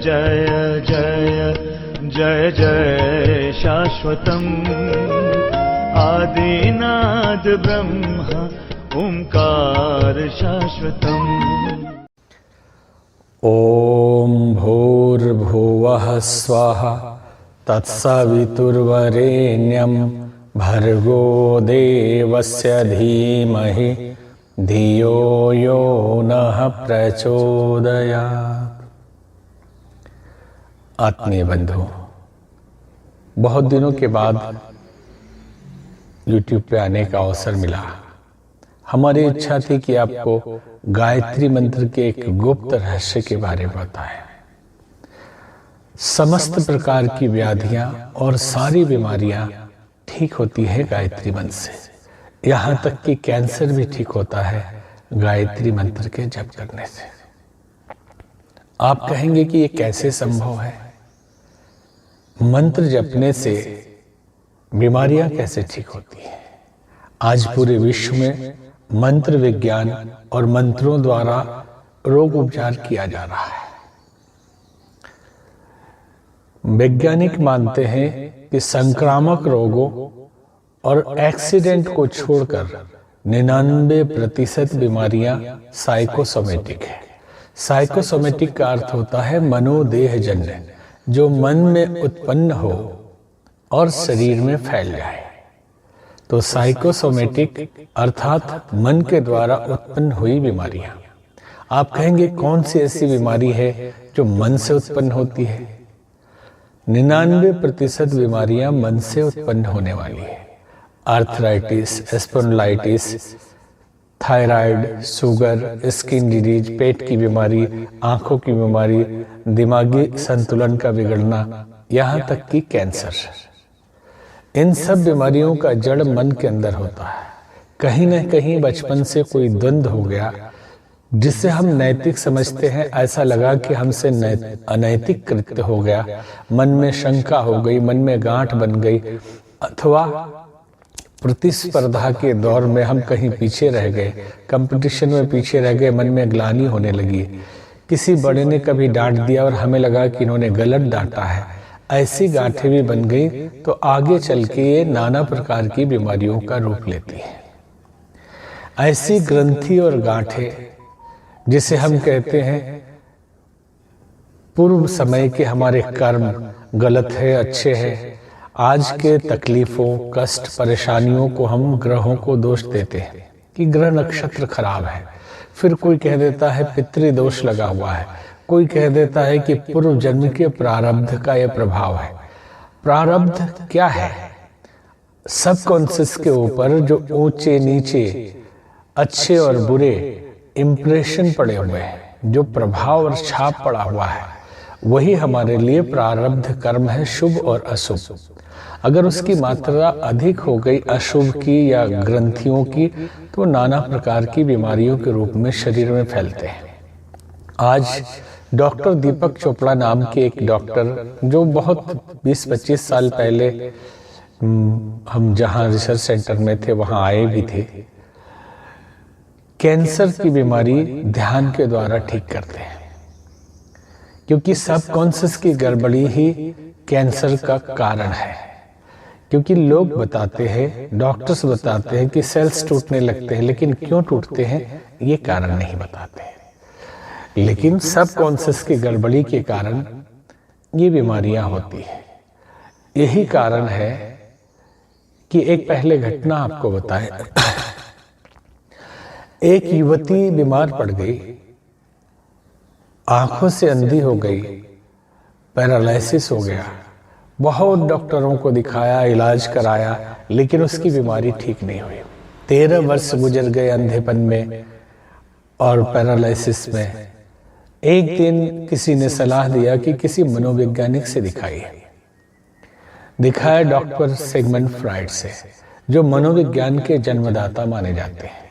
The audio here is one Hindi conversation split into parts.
जय जय जय जय शाश्वतम् आदिनाद ब्रह्म ओंकार शाश्वतम्। ॐ भूर्भुवः स्वः तत्सवितुर्वरेण्यं भर्गो देवस्य धीमहि धियो यो नः प्रचोदयात्। आत्मीय बंधु, बहुत दिनों के बाद YouTube पे आने का अवसर मिला। हमारी इच्छा थी कि आपको गायत्री मंत्र के एक गुप्त रहस्य के बारे में बताएं। समस्त प्रकार की व्याधियां और सारी बीमारियां ठीक होती है गायत्री मंत्र से। यहां तक कि कैंसर भी ठीक होता है गायत्री मंत्र के जप करने से। आप कहेंगे कि ये कैसे संभव है? मंत्र जपने से बीमारियां कैसे ठीक होती हैं? आज पूरे विश्व में मंत्र विज्ञान और मंत्रों द्वारा रोग उपचार किया जा रहा है। वैज्ञानिक मानते हैं कि संक्रामक रोगों और एक्सीडेंट को छोड़कर 99% बीमारियां साइकोसोमेटिक है। साइकोसोमेटिक का अर्थ होता है मनोदेहजन्य, जो मन में उत्पन्न हो और शरीर में फैल जाए। तो साइकोसोमेटिक अर्थात मन के द्वारा उत्पन्न हुई बीमारियां। आप कहेंगे कौन सी ऐसी बीमारी है जो मन से उत्पन्न होती है? 99% बीमारियां मन से उत्पन्न होने वाली है। Arthritis, spondylitis, thyroid, sugar, skin disease, पेट की बीमारी, आंखों की बीमारी, दिमागी संतुलन का बिगड़ना, यहाँ तक कि कैंसर। इन सब बीमारियों का जड़ मन के अंदर होता है। कहीं न कहीं बचपन से कोई द्वंद्व हो गया जिसे हम नैतिक समझते हैं। ऐसा लगा कि हमसे अनैतिक कृत्य हो गया, मन में शंका हो गई, मन में गांठ बन गई, अथवा प्रतिस्पर्धा के दौर में हम कहीं पीछे रह गए, कंपटीशन में पीछे रह गए, मन में ग्लानि होने लगी। किसी बड़े ने कभी डांट दिया और हमें लगा कि इन्होंने गलत डांटा है। ऐसी गांठें भी बन गई तो आगे चल के ये नाना प्रकार की बीमारियों का रूप लेती है। ऐसी ग्रंथि और गांठें जिसे हम कहते हैं पूर्व समय के हमारे कर्म गलत है, अच्छे हैं, आज के तकलीफों, कष्ट, परेशानियों को हम ग्रहों को दोष देते हैं कि ग्रह नक्षत्र खराब है। फिर कोई कह देता है पितृदोष लगा हुआ है, कोई कह देता है कि पूर्व जन्म के प्रारब्ध का यह प्रभाव है। प्रारब्ध क्या है? सबकॉन्शियस के ऊपर जो ऊंचे नीचे, अच्छे और बुरे इंप्रेशन पड़े हुए हैं, जो प्रभाव और छाप पड़ा हुआ है, वही हमारे लिए प्रारब्ध कर्म है, शुभ और अशुभ। अगर उसकी मात्रा अधिक हो गई अशुभ की या ग्रंथियों की, तो नाना प्रकार की बीमारियों के रूप में शरीर में फैलते हैं। आज डॉक्टर दीपक चोपड़ा नाम के एक डॉक्टर, जो बहुत 20-25 साल पहले हम जहां रिसर्च सेंटर में थे वहां आए भी थे, कैंसर की बीमारी ध्यान के द्वारा ठीक करते हैं। क्योंकि सबकॉन्शियस की गड़बड़ी ही कैंसर का कारण है। क्योंकि लोग बताते हैं, डॉक्टर्स बताते हैं कि सेल्स टूटने लगते हैं, लेकिन क्यों टूटते हैं ये कारण नहीं बताते हैं। लेकिन सबकॉन्शियस की गड़बड़ी के कारण ये बीमारियां होती है। यही कारण है कि एक पहले घटना आपको बताएं। एक युवती बीमार पड़ गई, आंखों से अंधी हो गई, पैरालिसिस हो गया। बहुत डॉक्टरों को दिखाया, इलाज कराया, लेकिन उसकी बीमारी ठीक नहीं हुई। 13 वर्ष गुजर गए अंधेपन में और पैरालिसिस में। एक दिन किसी ने सलाह दिया कि किसी मनोवैज्ञानिक से दिखाइए। दिखाया डॉक्टर सिगमंड फ्राइड से, जो मनोविज्ञान के जन्मदाता माने जाते हैं।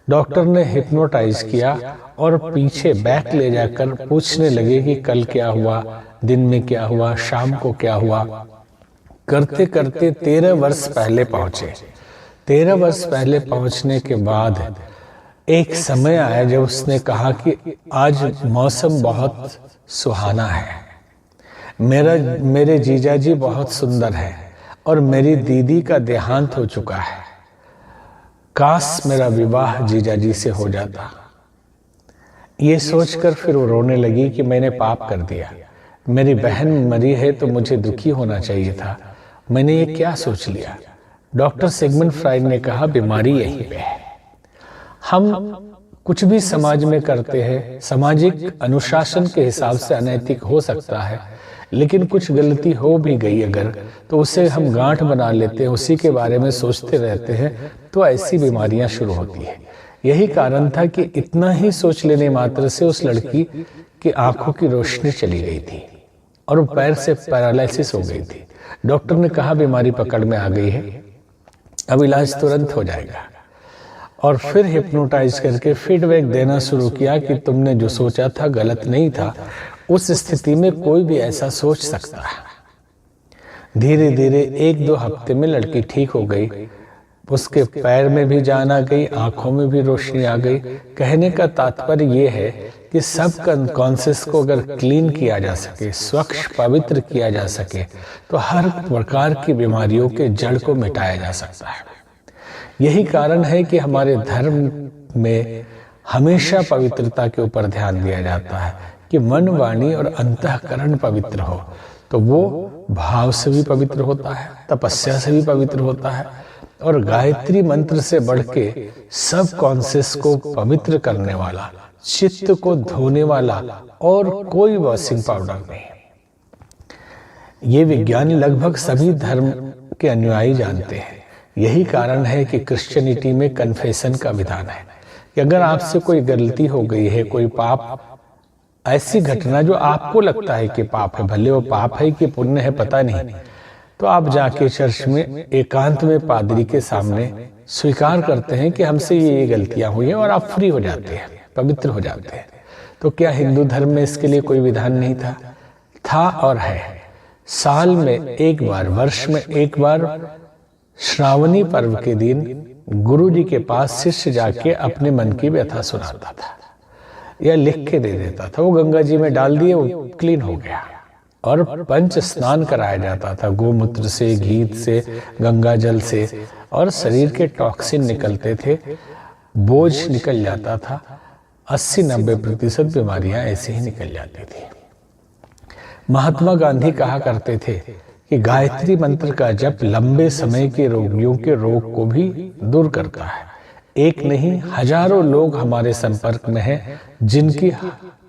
डॉक्टर ने हिप्नोटाइज किया और पीछे बैक ले जाकर पूछने लगे कि कल क्या हुआ, दिन में क्या हुआ, शाम को क्या हुआ। करते करते 13 वर्ष पहले पहुंचे। 13 वर्ष पहले पहुंचने के बाद एक समय आया जब उसने कहा कि आज मौसम बहुत सुहाना है, मेरे जीजा जी बहुत सुंदर है और मेरी दीदी का देहांत हो चुका है। काश मेरा विवाह जीजा जी से हो जाता। ये सोचकर फिर वो रोने लगी कि मैंने पाप कर दिया। मेरी बहन मरी है तो मुझे दुखी होना चाहिए था, मैंने ये क्या सोच लिया। डॉक्टर सिगमंड फ्राइड ने कहा बीमारी यहीं पे है। हम कुछ भी समाज में करते हैं, सामाजिक अनुशासन के हिसाब से अनैतिक हो सकता है, लेकिन कुछ गलती हो भी गई अगर, तो उसे हम गांठ बना लेते हैं, उसी के बारे में सोचते रहते हैं, तो ऐसी बीमारियां शुरू होती है। यही कारण था कि इतना ही सोच लेने मात्र से उस लड़की की आंखों की रोशनी चली गई थी और वो पैर से पैरालिसिस हो गई थी। डॉक्टर ने कहा बीमारी पकड़ में आ गई है, अब इलाज तुरंत हो जाएगा। और फिर हिप्नोटाइज करके फीडबैक देना शुरू किया कि तुमने जो सोचा था गलत नहीं था। उस स्थिति में कोई भी ऐसा सोच सकता है। धीरे धीरे 1-2 हफ्ते में लड़की ठीक हो गई। उसके पैर में भी जान आ गई, आंखों में भी रोशनी आ गई। कहने का तात्पर्य ये है कि सब कॉन्शियस को अगर क्लीन किया जा सके, स्वच्छ पवित्र किया जा सके, तो हर प्रकार की बीमारियों के जड़ को मिटाया जा सकता है। यही कारण है कि हमारे धर्म में हमेशा पवित्रता के ऊपर ध्यान दिया जाता है कि मन, वाणी और अंतःकरण पवित्र हो। तो वो भाव से भी पवित्र होता है, तपस्या से भी पवित्र होता है, और गायत्री मंत्र से बढ़ के सब कॉन्शियस को पवित्र करने वाला, चित्त को धोने वाला और कोई वॉशिंग पाउडर नहीं। ये विज्ञान लगभग सभी धर्म के अनुयायी जानते हैं। यही कारण है कि क्रिश्चियनिटी में कन्फेशन का विधान है कि अगर आपसे कोई गलती हो गई है, कोई पाप, ऐसी घटना जो आपको लगता है कि पाप है, भले वो पाप है कि पुण्य है पता नहीं, तो आप जाके चर्च में एकांत में पादरी के सामने स्वीकार करते हैं कि हमसे ये गलतियां हुई हैं, और आप फ्री हो जाते हैं, पवित्र हो जाते हैं। तो क्या हिंदू धर्म में इसके लिए कोई विधान नहीं था? था और है। साल में एक बार, वर्ष में एक बार, श्रावणी पर्व के दिन गुरु जी के पास शिष्य जाके अपने मन की व्यथा सुनाता था या लिख के दे देता था। वो गंगा जी में डाल दिए, वो क्लीन हो गया। और पंच स्नान कराया जाता था, गोमूत्र से, घी से, गंगा जल से, और शरीर के टॉक्सिन निकलते थे, बोझ निकल जाता था। 80-90% बीमारियां ऐसे ही निकल जाती थी। महात्मा गांधी कहा करते थे कि गायत्री मंत्र का जप लंबे समय के रोगियों के रोग को भी दूर करता है। एक नहीं, हजारों लोग हमारे संपर्क में हैं जिनकी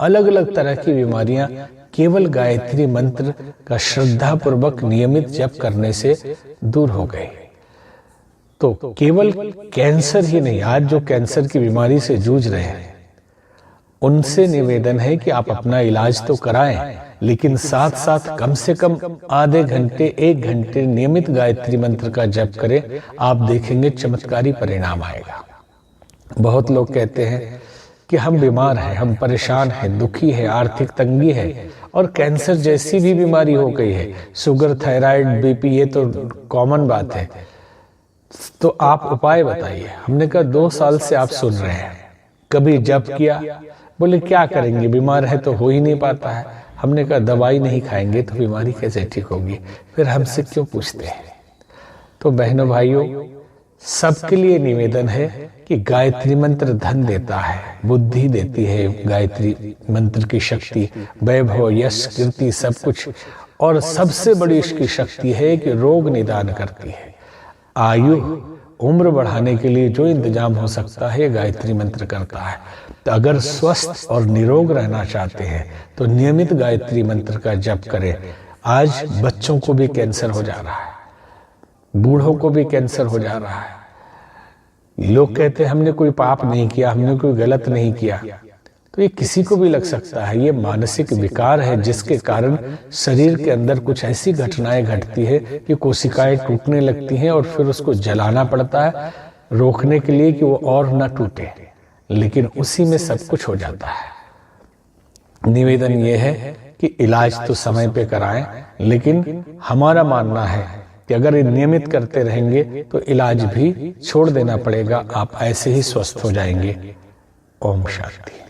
अलग अलग तरह की बीमारियां केवल गायत्री मंत्र का श्रद्धा पूर्वक नियमित जप करने से दूर हो गए। तो केवल कैंसर ही नहीं, आज जो कैंसर की बीमारी से जूझ रहे हैं उनसे निवेदन है कि आप अपना इलाज तो कराएं, लेकिन साथ साथ कम से कम आधे घंटे, 1 घंटे नियमित गायत्री मंत्र का जप करें। आप देखेंगे चमत्कारी परिणाम आएगा। बहुत लोग कहते हैं कि हम बीमार हैं, हम परेशान हैं, दुखी हैं, आर्थिक तंगी है, और कैंसर जैसी भी बीमारी हो गई है, शुगर, थायराइड, बीपी, ये तो कॉमन बात है। तो आप उपाय बताइए। हमने कहा 2 साल से आप सुन रहे हैं, कभी जप किया? बोले क्या करेंगे, बीमार है तो हो ही नहीं पाता है। हमने कहा दवाई नहीं खाएंगे तो बीमारी कैसे ठीक होगी? फिर हमसे क्यों पूछते हैं? तो बहनों भाइयों, सबके लिए निवेदन है कि गायत्री मंत्र धन देता है, बुद्धि देती है गायत्री मंत्र की शक्ति, वैभव, यश, कीर्ति, सब कुछ। और सबसे बड़ी इसकी शक्ति है कि रोग निदान करती है। आयु, उम्र बढ़ाने के लिए जो इंतजाम हो सकता है गायत्री मंत्र करता है। तो अगर स्वस्थ और निरोग रहना चाहते हैं तो नियमित गायत्री मंत्र का जप करें। आज बच्चों को भी कैंसर हो जा रहा है, बूढ़ों को भी कैंसर हो जा रहा है। लोग कहते हैं हमने कोई पाप नहीं किया, हमने कोई गलत नहीं किया, तो ये किसी को भी लग सकता है। ये मानसिक विकार है जिसके कारण शरीर के अंदर कुछ ऐसी घटनाएं घटती है कि कोशिकाएं टूटने लगती हैं और फिर उसको जलाना पड़ता है रोकने के लिए कि वो और ना टूटे, लेकिन उसी में सब कुछ हो जाता है। निवेदन ये है कि इलाज तो समय पे कराएं, लेकिन हमारा मानना है कि अगर ये नियमित करते रहेंगे तो इलाज भी छोड़ देना पड़ेगा, आप ऐसे ही स्वस्थ हो जाएंगे। ओम शांति।